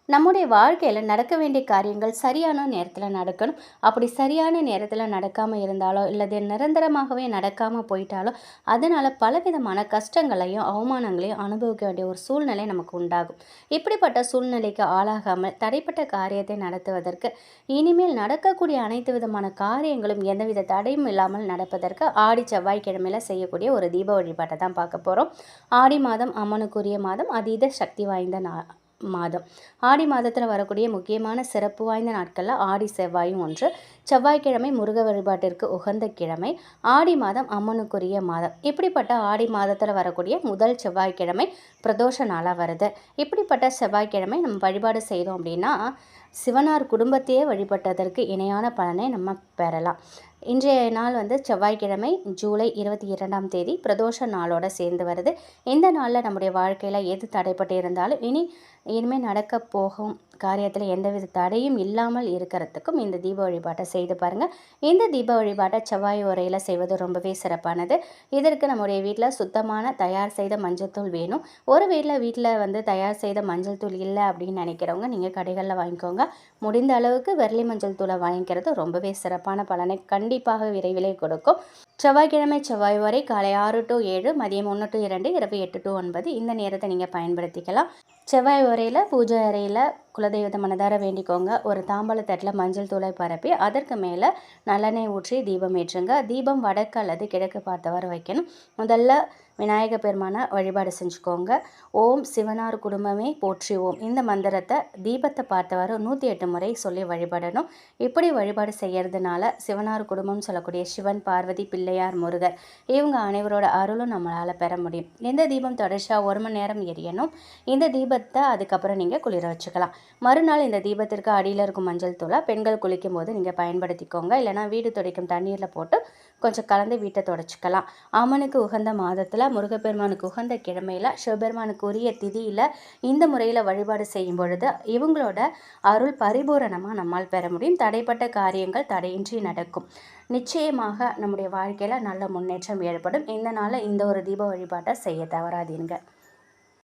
நம்முடைய வாழ்க்கையில் நடக்க வேண்டிய காரியங்கள் சரியான நேரத்தில் நடக்கணும். அப்படி சரியான நேரத்தில் நடக்காமல் இருந்தாலோ இல்லது நிரந்தரமாகவே நடக்காமல் போயிட்டாலோ அதனால் பலவிதமான கஷ்டங்களையும் அவமானங்களையும் அனுபவிக்க வேண்டிய ஒரு சூழ்நிலை நமக்கு உண்டாகும். இப்படிப்பட்ட சூழ்நிலைக்கு ஆளாகாமல் தடைப்பட்ட காரியத்தை நடத்துவதற்கு இனிமேல் நடக்கக்கூடிய அனைத்து விதமான காரியங்களும் எந்தவித தடையும் இல்லாமல் நடப்பதற்கு ஆடி செவ்வாய்க்கிழமையில் செய்யக்கூடிய ஒரு தீப வழிபாட்டை தான் பார்க்க போகிறோம். ஆடி மாதம் அம்மனுக்குரிய மாதம், அதீத சக்தி வாய்ந்த மாதம். ஆடி மாதத்தில் வரக்கூடிய முக்கியமான சிறப்பு வாய்ந்த நாட்களில் ஆடி செவ்வாயும் ஒன்று. செவ்வாய்க்கிழமை முருக வழிபாட்டிற்கு உகந்த கிழமை. ஆடி மாதம் அம்மனுக்குரிய மாதம். இப்படிப்பட்ட ஆடி மாதத்தில் வரக்கூடிய முதல் செவ்வாய்க்கிழமை பிரதோஷ நாளாக வருது. இப்படிப்பட்ட செவ்வாய்க்கிழமை நம்ம வழிபாடு செய்தோம் அப்படின்னா சிவனார் குடும்பத்தையே வழிபட்டதற்கு இணையான பலனை நம்ம பெறலாம். இன்றைய நாள் செவ்வாய்க்கிழமை ஜூலை 22ஆம் தேதி பிரதோஷ நாளோடு சேர்ந்து வருது. இந்த நாளில் நம்முடைய வாழ்க்கையில் எது தடைப்பட்டு இருந்தாலும் இனிமேல் நடக்க போகும் காரியத்தில் எந்தவித தடையும் இல்லாமல் இருக்கிறதுக்கும் இந்த தீப வழிபாட்டை செய்து பாருங்கள். இந்த தீப வழிபாட்டை செவ்வாய் உரையில் செய்வது ரொம்பவே சிறப்பானது. இதற்கு நம்முடைய வீட்டில் சுத்தமான தயார் செய்த மஞ்சள் தூள் வேணும். ஒரு வீட்டில் தயார் செய்த மஞ்சள் தூள் இல்லை அப்படின்னு நினைக்கிறவங்க நீங்கள் கடைகளில் வாங்கிக்கோங்க. முடிந்த அளவுக்கு வெள்ளி மஞ்சள் தூளை வாங்கிக்கிறது ரொம்பவே சிறப்பான பலனை கண்டிப்பாக விரைவிலே கொடுக்கும். செவ்வாய்க்கிழமை செவ்வாய் வரை காலை 6 to 7, மதியம் 1 to 2, இரவு 8 to 9 இந்த நேரத்தை நீங்கள் பயன்படுத்திக்கலாம். செவ்வாய் உரையில் பூஜை அறையில் குலதெய்வத்தை மனதார வேண்டிக்கோங்க. ஒரு தாம்பாள தட்டில் மஞ்சள் தூளை பரப்பி அதற்கு மேலே நல்லெண்ணெய் ஊற்றி தீபம் ஏற்றுங்க. தீபம் வடக்கு அல்லது கிழக்கு பார்த்தவாறு வைக்கணும். முதல்ல விநாயக பெருமானை வழிபாடு செஞ்சுக்கோங்க. ஓம் சிவனார் குடும்பமே போற்றிவோம் இந்த மந்திரத்தை தீபத்தை பார்த்தவாறு 108 முறை சொல்லி வழிபடணும். இப்படி வழிபாடு செய்யறதுனால சிவனார் குடும்பம் சொல்லக்கூடிய சிவன், பார்வதி, பிள்ளையார், முருகர் இவங்க அனைவரோட அருளும் நம்மளால் பெற முடியும். இந்த தீபம் தொடர்ச்சியாக 1 மணி நேரம் எரியணும். இந்த தீபத்தை அதுக்கப்புறம் நீங்கள் குளிர வச்சுக்கலாம். மறுநாள் இந்த தீபத்திற்கு அடியில் இருக்கும் மஞ்சள் தூளை பெண்கள் குளிக்கும் போது நீங்கள் பயன்படுத்திக்கோங்க. இல்லைனா வீடு துடைக்கும் தண்ணீரில் போட்டு கொஞ்சம் கலந்து வீட்டை துடைச்சிக்கலாம். அம்மனுக்கு உகந்த மாதத்தில், முருகப்பெருமானுக்கு உகந்த கிழமையில், சிவபெருமானுக்கு உரிய திதியில் இந்த முறையில் வழிபாடு செய்யும் பொழுது இவங்களோட அருள் பரிபூரணமாக நம்மால் பெற முடியும். தடைப்பட்ட காரியங்கள் தடையின்றி நடக்கும். நிச்சயமாக நம்முடைய வாழ்க்கையில் நல்ல முன்னேற்றம் ஏற்படும். இந்த நாளில் இந்த ஒரு தீப வழிபாட்டை செய்ய தவறாதீங்க.